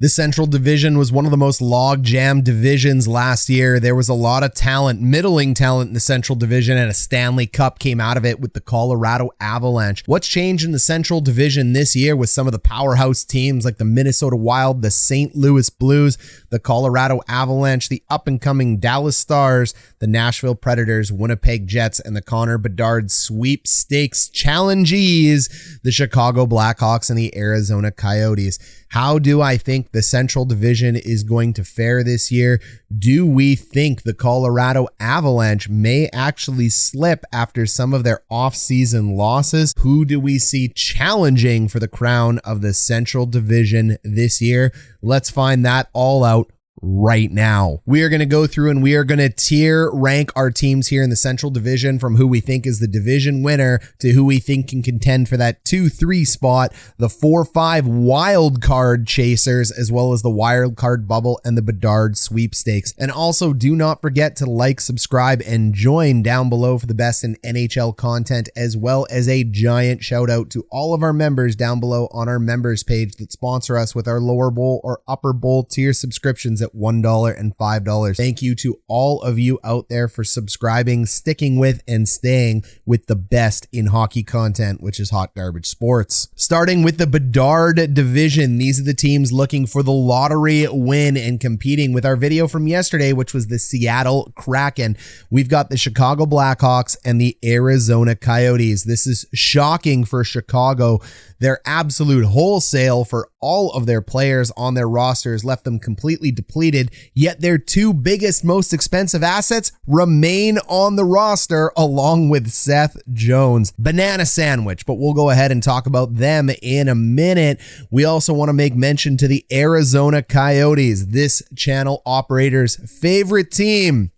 The Central Division was one of the most log-jammed divisions last year. There was a lot of talent, middling talent in the Central Division, and a Stanley Cup came out of it with the Colorado Avalanche. What's changed in the Central Division this year with some of the powerhouse teams like the Minnesota Wild, the St. Louis Blues, the Colorado Avalanche, the up-and-coming Dallas Stars, the Nashville Predators, Winnipeg Jets, and the Connor Bedard sweepstakes challengees, the Chicago Blackhawks and the Arizona Coyotes. How do I think the Central Division is going to fare this year? Do we think the Colorado Avalanche may actually slip after some of their off-season losses? Who do we see challenging for the crown of the Central Division this year? Let's find that all out right now. We are going to go through and we are going to tier rank our teams here in the Central Division from who we think is the division winner to who we think can contend for that 2-3 spot, the 4-5 wild card chasers, as well as the wild card bubble and the Bedard sweepstakes. And also do not forget to like, subscribe, and join down below for the best in NHL content, as well as a giant shout out to all of our members down below on our members page that sponsor us with our lower bowl or upper bowl tier subscriptions at $1 and $5. Thank you to all of you out there for subscribing, sticking with, and staying with the best in hockey content, which is Hot Garbage Sports. Starting with the Bedard division, these are the teams looking for the lottery win and competing with our video from yesterday, which was the Seattle Kraken. We've got the Chicago Blackhawks and the Arizona Coyotes. This is shocking for Chicago. Their absolute wholesale for all of their players on their rosters left them completely depleted, yet their two biggest, most expensive assets remain on the roster along with Seth Jones. Banana sandwich, but we'll go ahead and talk about them in a minute. We also want to make mention to the Arizona Coyotes, this channel operator's favorite team.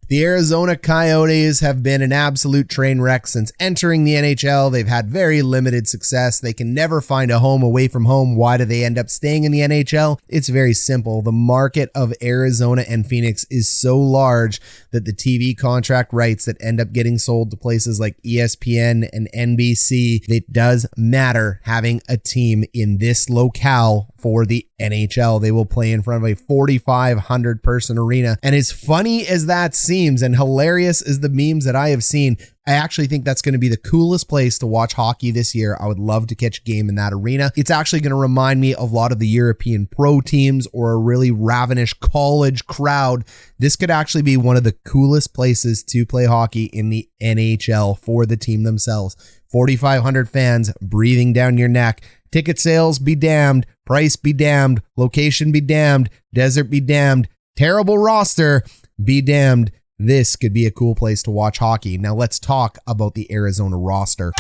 The Arizona Coyotes have been an absolute train wreck since entering the NHL. They've had very limited success. They can never find a home away from home. Why do they end up staying in the NHL? It's very simple. The market of Arizona and Phoenix is so large that the TV contract rights that end up getting sold to places like ESPN and NBC, it does matter having a team in this locale for the NHL. They will play in front of a 4,500 person arena. And as funny as that seems and hilarious as the memes that I have seen, I actually think that's going to be the coolest place to watch hockey this year. I would love to catch a game in that arena. It's actually going to remind me of a lot of the European pro teams or a really ravenous college crowd. This could actually be one of the coolest places to play hockey in the NHL for the team themselves. 4,500 fans breathing down your neck. Ticket sales be damned. Price be damned. Location be damned. Desert be damned. Terrible roster be damned. This could be a cool place to watch hockey. Now let's talk about the Arizona roster.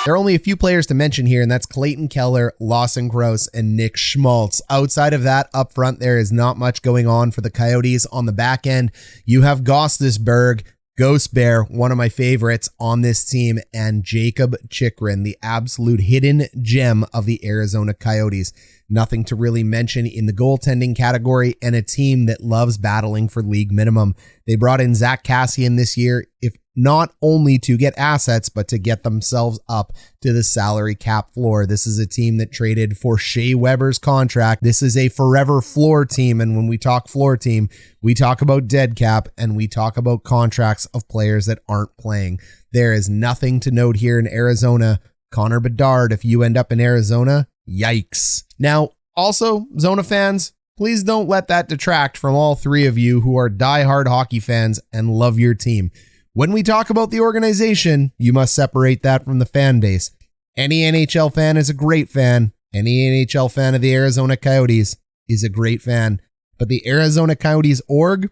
There are only a few players to mention here, and that's Clayton Keller, Lawson Crouse, and Nick Schmaltz. Outside of that, up front, there is not much going on for the Coyotes. On the back end, you have Gostisberg, Ghost Bear, one of my favorites on this team, and Jacob Chychrun, the absolute hidden gem of the Arizona Coyotes. Nothing to really mention in the goaltending category, and a team that loves battling for league minimum. They brought in Zach Kassian this year, if not only to get assets, but to get themselves up to the salary cap floor. This is a team that traded for Shea Weber's contract. This is a forever floor team. And when we talk floor team, we talk about dead cap and we talk about contracts of players that aren't playing. There is nothing to note here in Arizona. Connor Bedard, if you end up in Arizona, yikes. Now, also, Zona fans, please don't let that detract from all three of you who are diehard hockey fans and love your team. When we talk about the organization, you must separate that from the fan base. Any NHL fan is a great fan. Any NHL fan of the Arizona Coyotes is a great fan. But the Arizona Coyotes org?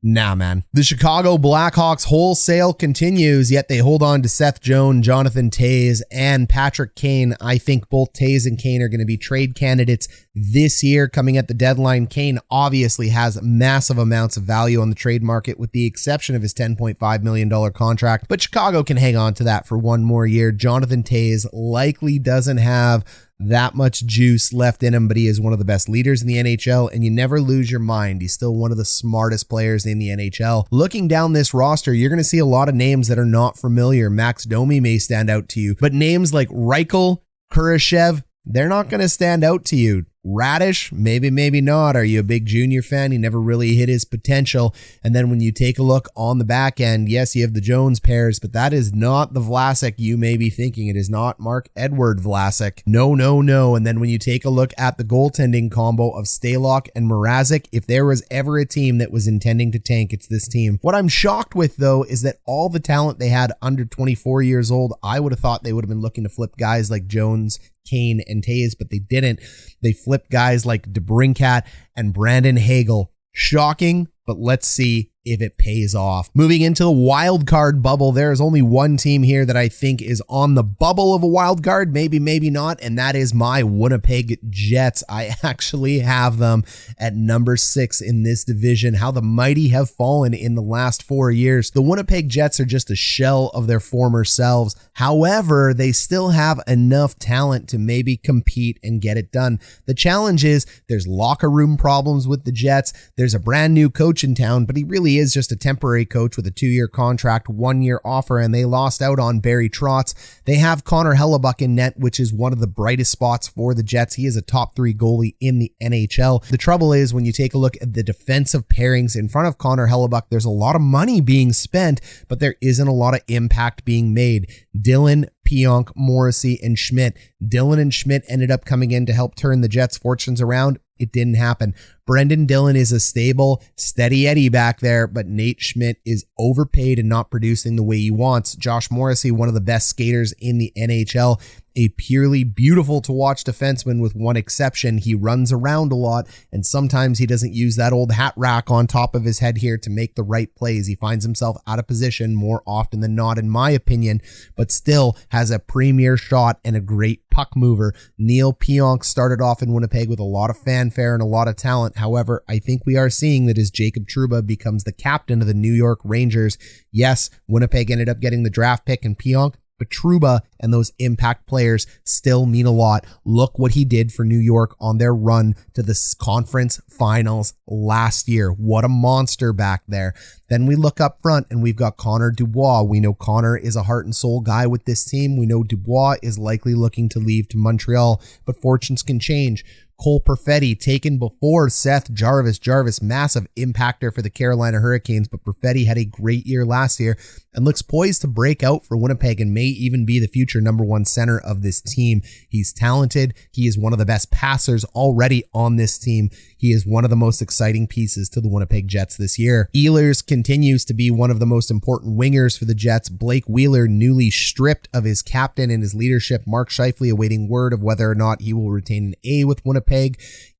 Nah, man. The Chicago Blackhawks wholesale continues, yet they hold on to Seth Jones, Jonathan Toews, and Patrick Kane. I think both Toews and Kane are going to be trade candidates this year coming at the deadline. Kane obviously has massive amounts of value on the trade market with the exception of his $10.5 million contract, but Chicago can hang on to that for one more year. Jonathan Toews likely doesn't have that much juice left in him, but he is one of the best leaders in the NHL, and you never lose your mind. He's still one of the smartest players in the NHL. Looking down this roster, you're going to see a lot of names that are not familiar. Max Domi may stand out to you, but names like Reichel, Kurashev, they're not going to stand out to you. Radish, maybe, maybe not. Are you a big junior fan? He never really hit his potential. And then when you take a look on the back end, yes, you have the Jones pairs, but that is not the Vlasic you may be thinking. It is not Mark-Edward Vlasic. No, no, no. And then when you take a look at the goaltending combo of Stalock and Mrazek, if there was ever a team that was intending to tank, it's this team. What I'm shocked with, though, is that all the talent they had under 24 years old, I would have thought they would have been looking to flip guys like Jones, Kane, and Toews, but they didn't. They flipped guys like DeBrincat and Brandon Hagel. Shocking, but let's see if it pays off. Moving into the wild card bubble, there is only one team here that I think is on the bubble of a wild card, maybe, maybe not, and that is my Winnipeg Jets. I actually have them at number 6 in this division. How the mighty have fallen in the last 4 years. The Winnipeg Jets are just a shell of their former selves. However, they still have enough talent to maybe compete and get it done. The challenge is there's locker room problems with the Jets. There's a brand new coach in town, but he really is just a temporary coach with a 2-year contract, 1-year offer, and they lost out on Barry Trotz. They have Connor Hellebuck in net, which is one of the brightest spots for the Jets. He is a top 3 goalie in the NHL. The trouble is when you take a look at the defensive pairings in front of Connor Hellebuck, there's a lot of money being spent, but there isn't a lot of impact being made. Dillon, Pionk, Morrissey, and Schmidt. Dillon and Schmidt ended up coming in to help turn the Jets' fortunes around. It didn't happen. Brendan Dillon is a stable, steady Eddie back there, but Nate Schmidt is overpaid and not producing the way he wants. Josh Morrissey, one of the best skaters in the NHL, a purely beautiful to watch defenseman with one exception. He runs around a lot, and sometimes he doesn't use that old hat rack on top of his head here to make the right plays. He finds himself out of position more often than not, in my opinion, but still has a premier shot and a great puck mover. Neil Pionk started off in Winnipeg with a lot of fanfare and a lot of talent. However, I think we are seeing that as Jacob Trouba becomes the captain of the New York Rangers, yes, Winnipeg ended up getting the draft pick in Pionk, but Trouba and those impact players still mean a lot. Look what he did for New York on their run to the conference finals last year. What a monster back there. Then we look up front and we've got Connor Dubois. We know Connor is a heart and soul guy with this team. We know Dubois is likely looking to leave to Montreal, but fortunes can change. Cole Perfetti taken before Seth Jarvis. Jarvis, massive impactor for the Carolina Hurricanes, but Perfetti had a great year last year and looks poised to break out for Winnipeg and may even be the future #1 center of this team. He's talented. He is one of the best passers already on this team. He is one of the most exciting pieces to the Winnipeg Jets this year. Ehlers continues to be one of the most important wingers for the Jets. Blake Wheeler newly stripped of his captain and his leadership. Mark Scheifele awaiting word of whether or not he will retain an A with Winnipeg.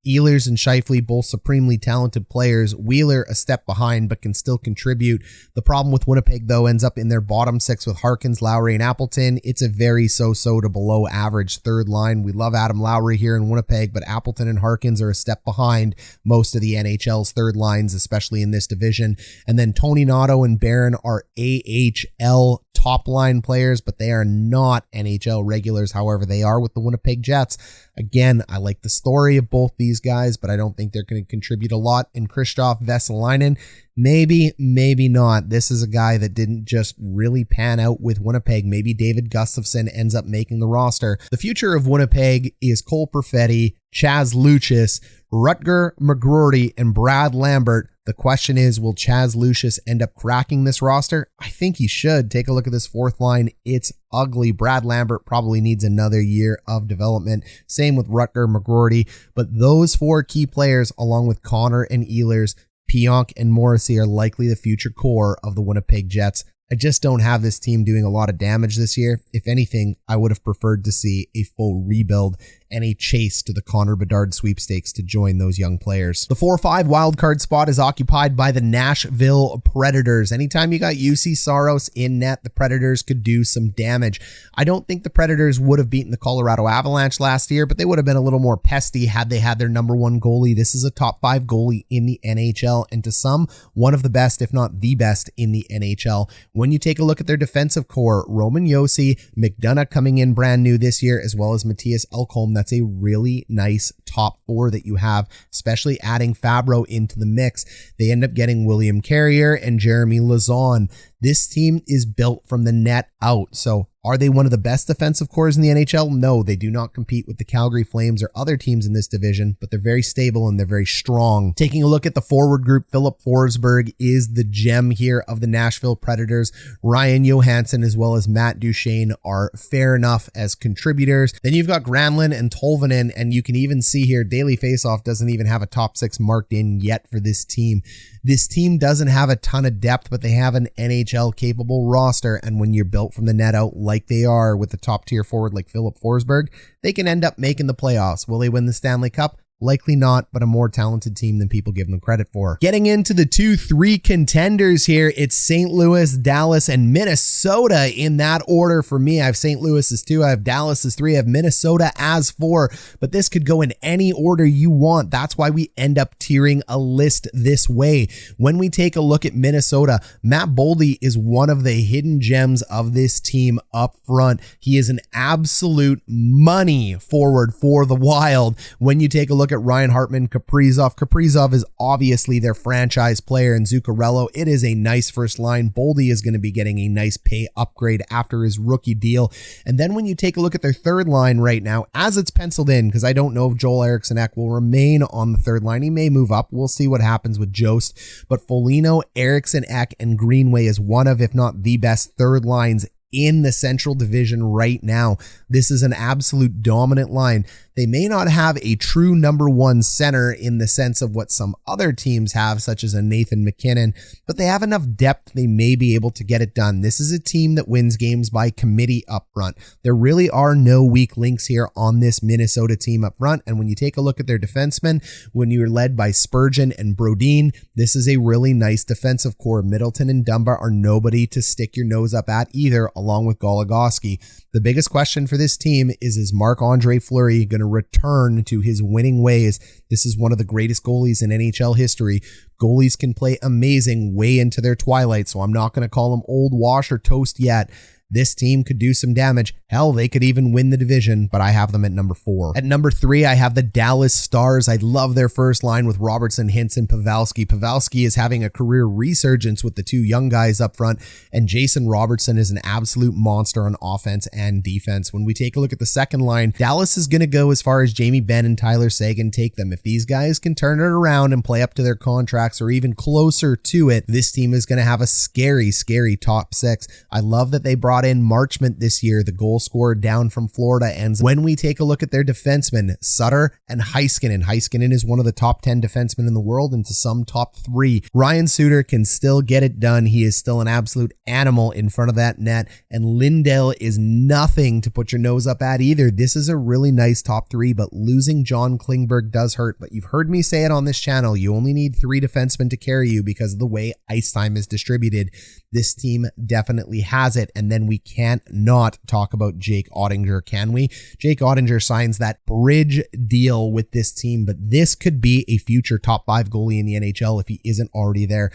Ehlers and Scheifele, both supremely talented players. Wheeler a step behind, but can still contribute. The problem with Winnipeg, though, ends up in their bottom 6 with Harkins, Lowry, and Appleton. It's a very so-so to below average third line. We love Adam Lowry here in Winnipeg, but Appleton and Harkins are a step behind most of the NHL's third lines, especially in this division. And then Tony Nato and Barron are AHL top line players, but they are not NHL regulars. However, they are with the Winnipeg Jets. Again, I like the story of both these guys, but I don't think they're going to contribute a lot. And Christoph Vesalainen, maybe, maybe not. This is a guy that didn't just really pan out with Winnipeg. Maybe David Gustafsson ends up making the roster. The future of Winnipeg is Cole Perfetti, Chaz Lucius, Rutger McGroarty, and Brad Lambert. The question is, will Chaz Lucius end up cracking this roster? I think he should. Take a look at this fourth line. It's ugly. Brad Lambert probably needs another year of development. Same with Rutger McGroarty. But those 4 key players, along with Connor and Ehlers, Pionk and Morrissey, are likely the future core of the Winnipeg Jets. I just don't have this team doing a lot of damage this year. If anything, I would have preferred to see a full rebuild. and a chase to the Connor Bedard sweepstakes to join those young players. The 4-5 wildcard spot is occupied by the Nashville Predators. Anytime you got Juuse Saros in net, the Predators could do some damage. I don't think the Predators would have beaten the Colorado Avalanche last year, but they would have been a little more pesty had they had their number one goalie. This is a top 5 goalie in the NHL, and to some, one of the best, if not the best in the NHL. When you take a look at their defensive core, Roman Josi, McDonough coming in brand new this year, as well as Matthias Ekholm, that's a really nice top 4 that you have, especially adding Fabro into the mix. They end up getting William Carrier and Jeremy Lauzon. This team is built from the net out. So are they one of the best defensive cores in the NHL? No, they do not compete with the Calgary Flames or other teams in this division, but they're very stable and they're very strong. Taking a look at the forward group, Filip Forsberg is the gem here of the Nashville Predators. Ryan Johansson as well as Matt Duchene are fair enough as contributors. Then you've got Granlund and Tolvanen, and you can even see here Daily Faceoff doesn't even have a top 6 marked in yet for this team. This team doesn't have a ton of depth, but they have an NHL capable roster, and when you're built from the net out like they are with the top tier forward like Filip Forsberg, they can end up making the playoffs. Will they win the Stanley Cup? Likely not, but a more talented team than people give them credit for. Getting into the 2-3 contenders here, it's St. Louis, Dallas, and Minnesota in that order for me. I have St. Louis as 2, I have Dallas as 3, I have Minnesota as 4, but this could go in any order you want. That's why we end up tiering a list this way. When we take a look at Minnesota, Matt Boldy is one of the hidden gems of this team up front. He is an absolute money forward for the Wild. When you take a look at Ryan Hartman, Kaprizov is obviously their franchise player, and Zuccarello, it is a nice first line. Boldy is going to be getting a nice pay upgrade after his rookie deal. And then when you take a look at their third line right now, as it's penciled in, because I don't know if Joel Eriksson-Ek will remain on the third line. He may move up. We'll see what happens with Jost. But Foligno, Eriksson-Ek, and Greenway is one of, if not the best third lines in the Central Division right now. This is an absolute dominant line. They may not have a true number 1 center in the sense of what some other teams have, such as a Nathan McKinnon, but they have enough depth they may be able to get it done. This is a team that wins games by committee up front. There really are no weak links here on this Minnesota team up front, and when you take a look at their defensemen, when you're led by Spurgeon and Brodin, this is a really nice defensive core. Middleton and Dunbar are nobody to stick your nose up at either, along with Goligoski. The biggest question for this team is Marc-Andre Fleury going to return to his winning ways? This is one of the greatest goalies in NHL history. Goalies can play amazing way into their twilight, so I'm not going to call them old wash or toast yet. This team could do some damage. Hell, they could even win the division, but I have them at number 4. At number 3, I have the Dallas Stars. I love their first line with Robertson, Hintz, and Pavelsky. Pavelsky is having a career resurgence with the 2 young guys up front, and Jason Robertson is an absolute monster on offense and defense. When we take a look at the second line, Dallas is going to go as far as Jamie Benn and Tyler Seguin take them. If these guys can turn it around and play up to their contracts or even closer to it, this team is going to have a scary, scary top 6. I love that they brought in Marchment this year, the goal scorer down from Florida. And when we take a look at their defensemen, Sutter and Heiskanen is one of the top 10 defensemen in the world and to some top 3. Ryan Suter can still get it done. He is still an absolute animal in front of that net, and Lindell is nothing to put your nose up at either. This is a really nice top 3, but losing John Klingberg does hurt. But you've heard me say it on this channel, you only need 3 defensemen to carry you because of the way ice time is distributed. This team definitely has it. And then we can't not talk about Jake Oettinger, can we? Jake Oettinger signs that bridge deal with this team, but this could be a future top 5 goalie in the NHL if he isn't already there.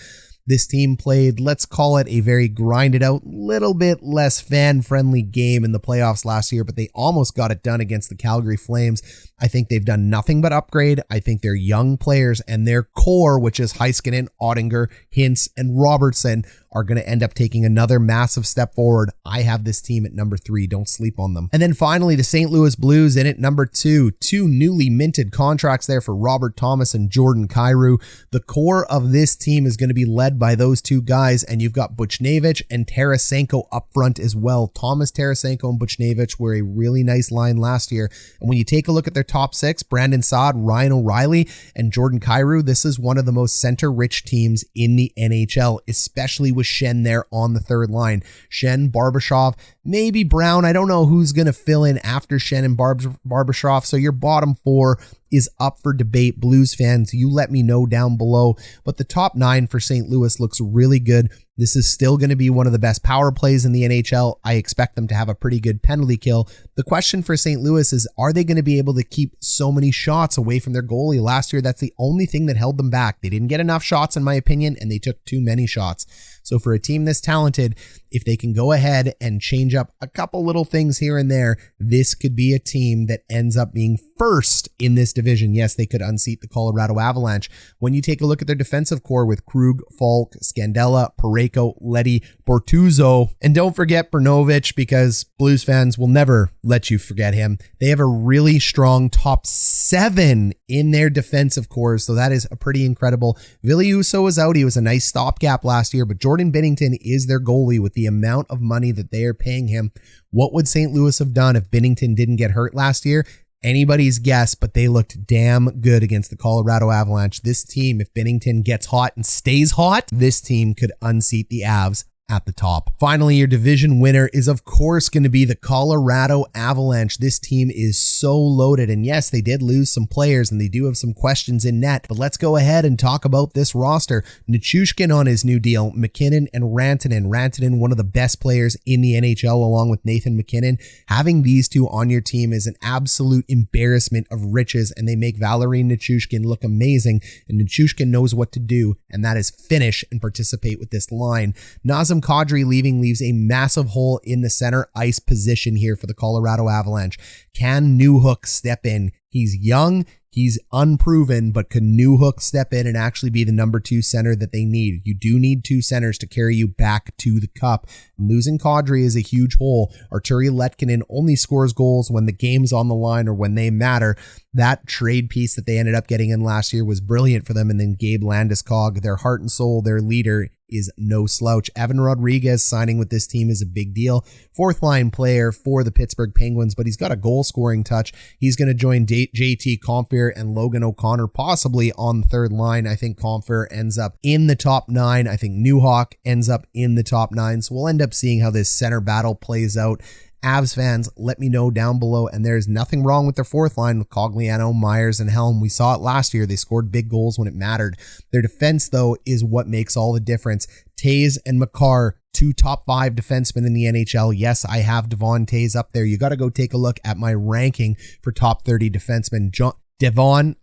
This team played, let's call it a very grinded out, little bit less fan-friendly game in the playoffs last year, but they almost got it done against the Calgary Flames. I think they've done nothing but upgrade. I think their young players and their core, which is Heiskanen, Oettinger, Hintz, and Robertson, are going to end up taking another massive step forward. I have this team at number 3. Don't sleep on them. And then finally, the St. Louis Blues in at number 2. 2 newly minted contracts there for Robert Thomas and Jordan Kyrou. The core of this team is going to be led by those 2 guys, and you've got Buchnevich and Tarasenko up front as well. Thomas, Tarasenko, and Buchnevich were a really nice line last year. And when you take a look at their top 6, Brandon Saad, Ryan O'Reilly, and Jordan Kyrou, this is one of the most center-rich teams in the NHL, especially with with Schenn there on the third line. Schenn, Barbashev, maybe Brown. I don't know who's going to fill in after Schenn and Barbashev. So your bottom four is up for debate. Blues fans, you let me know down below. But the top 9 for St. Louis looks really good. This is still going to be one of the best power plays in the NHL. I expect them to have a pretty good penalty kill. The question for St. Louis is, are they going to be able to keep so many shots away from their goalie? Last year, that's the only thing that held them back. They didn't get enough shots, in my opinion, and they took too many shots. So for a team this talented, if they can go ahead and change up a couple little things here and there, this could be a team that ends up being first in this division. Yes, they could unseat the Colorado Avalanche. When you take a look at their defensive core with Krug, Falk, Scandella, Parayko, Leddy, Bortuzzo, and don't forget Brnovich, because Blues fans will never let you forget him. They have a really strong top 7 in their defensive core, so that is a pretty incredible. Ville Husso was out. He was a nice stopgap last year, but Jordan Binnington is their goalie. With the amount of money that they are paying him, what would St. Louis have done if Binnington didn't get hurt last year? Anybody's guess, but they looked damn good against the Colorado Avalanche. This team, if Binnington gets hot and stays hot, this team could unseat the Avs at the top. Finally, your division winner is of course going to be the Colorado Avalanche. This team is so loaded, and yes, they did lose some players and they do have some questions in net, but let's go ahead and talk about this roster. Nichushkin on his new deal, McKinnon and Rantanen. Rantanen, one of the best players in the NHL along with Nathan McKinnon. Having these two on your team is an absolute embarrassment of riches, and they make Valeri Nichushkin look amazing, and Nichushkin knows what to do, and that is finish and participate with this line. Nazem Kadri leaves a massive hole in the center ice position here for the Colorado Avalanche. Can Newhook step in? He's young, he's unproven, but can Newhook step in and actually be the number 2 center that they need? You do need 2 centers to carry you back to the cup. Losing Kadri is a huge hole. Arturi Letkinen only scores goals when the game's on the line or when they matter. That trade piece that they ended up getting in last year was brilliant for them. And then Gabe Landeskog, their heart and soul, their leader, is no slouch. Evan Rodriguez signing with this team is a big deal. 4th line player for the Pittsburgh Penguins, but he's got a goal scoring touch. He's going to join JT Compher and Logan O'Connor possibly on the 3rd line. I think Compher ends up in the top 9. I think Newhook ends up in the top 9. So we'll end up seeing how this center battle plays out. Avs fans, let me know down below. And there's nothing wrong with their 4th line with Cogliano, Myers, and Helm. We saw it last year. They scored big goals when it mattered. Their defense, though, is what makes all the difference. Toews and Makar, 2 top 5 defensemen in the NHL. Yes, I have Devon Toews up there. You got to go take a look at my ranking for top 30 defensemen. Devon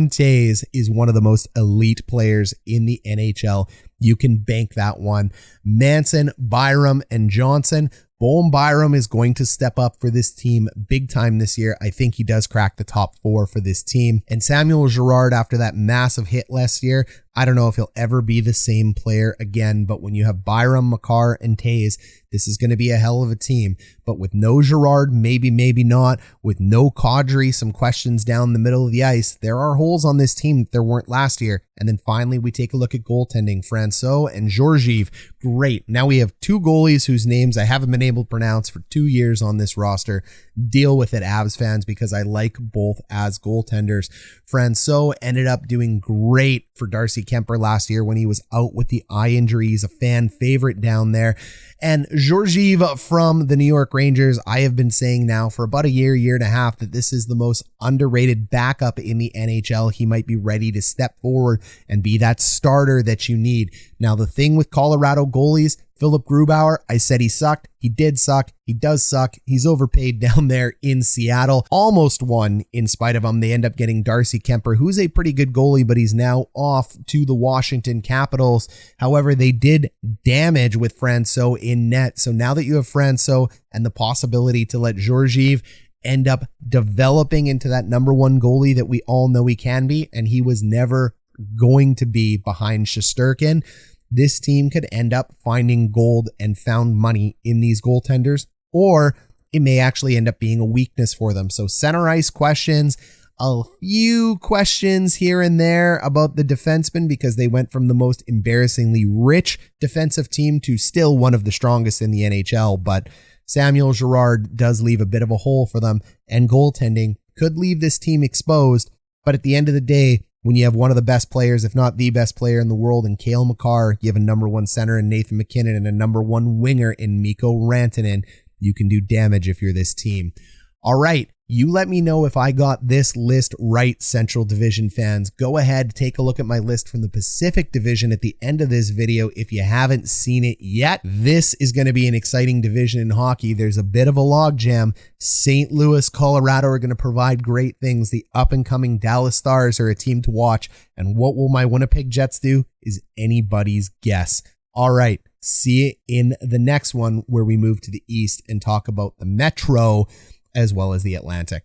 Toews is one of the most elite players in the NHL. You can bank that one. Manson, Byram, and Johnson. Boehm Byram is going to step up for this team big time this year. I think he does crack the top 4 for this team. And Samuel Girard, after that massive hit last year, I don't know if he'll ever be the same player again, but when you have Byram, Makar, and Toews, this is going to be a hell of a team. But with no Girard, maybe not. With no Kadri, some questions down the middle of the ice. There are holes on this team that there weren't last year. And then finally, we take a look at goaltending. Francouz and Georgiev. Great. Now we have 2 goalies whose names I haven't been able to pronounce for 2 years on this roster. Deal with it, Avs fans, because I like both as goaltenders. Francouz ended up doing great for Darcy Kemper last year when he was out with the eye injury. He's a fan favorite down there. And Georgiev from the New York Rangers, I have been saying now for about a year and a half that this is the most underrated backup in the NHL. He might be ready to step forward and be that starter that you need. Now, the thing with Colorado goalies, Philip Grubauer, I said he sucked. He did suck. He does suck. He's overpaid down there in Seattle. Almost won in spite of him. They end up getting Darcy Kemper, who's a pretty good goalie, but he's now off to the Washington Capitals. However, they did damage with Francouz in net. So now that you have Francouz and the possibility to let Georgiev end up developing into that number 1 goalie that we all know he can be, and he was never going to be behind Shesterkin, this team could end up finding gold and found money in these goaltenders, or it may actually end up being a weakness for them. So center ice questions, a few questions here and there about the defensemen because they went from the most embarrassingly rich defensive team to still one of the strongest in the NHL. But Samuel Girard does leave a bit of a hole for them, and goaltending could leave this team exposed. But at the end of the day, When you have one of the best players, if not the best player in the world in Cale Makar, you have a number one center in Nathan MacKinnon and a number one winger in Mikko Rantanen, you can do damage if you're this team. All right, you let me know if I got this list right, Central Division fans. Go ahead, take a look at my list from the Pacific Division at the end of this video if you haven't seen it yet. This is going to be an exciting division in hockey. There's a bit of a logjam. St. Louis, Colorado are going to provide great things. The up-and-coming Dallas Stars are a team to watch. And what will my Winnipeg Jets do is anybody's guess. All right, see you in the next one where we move to the East and talk about the Metro as well as the Atlantic.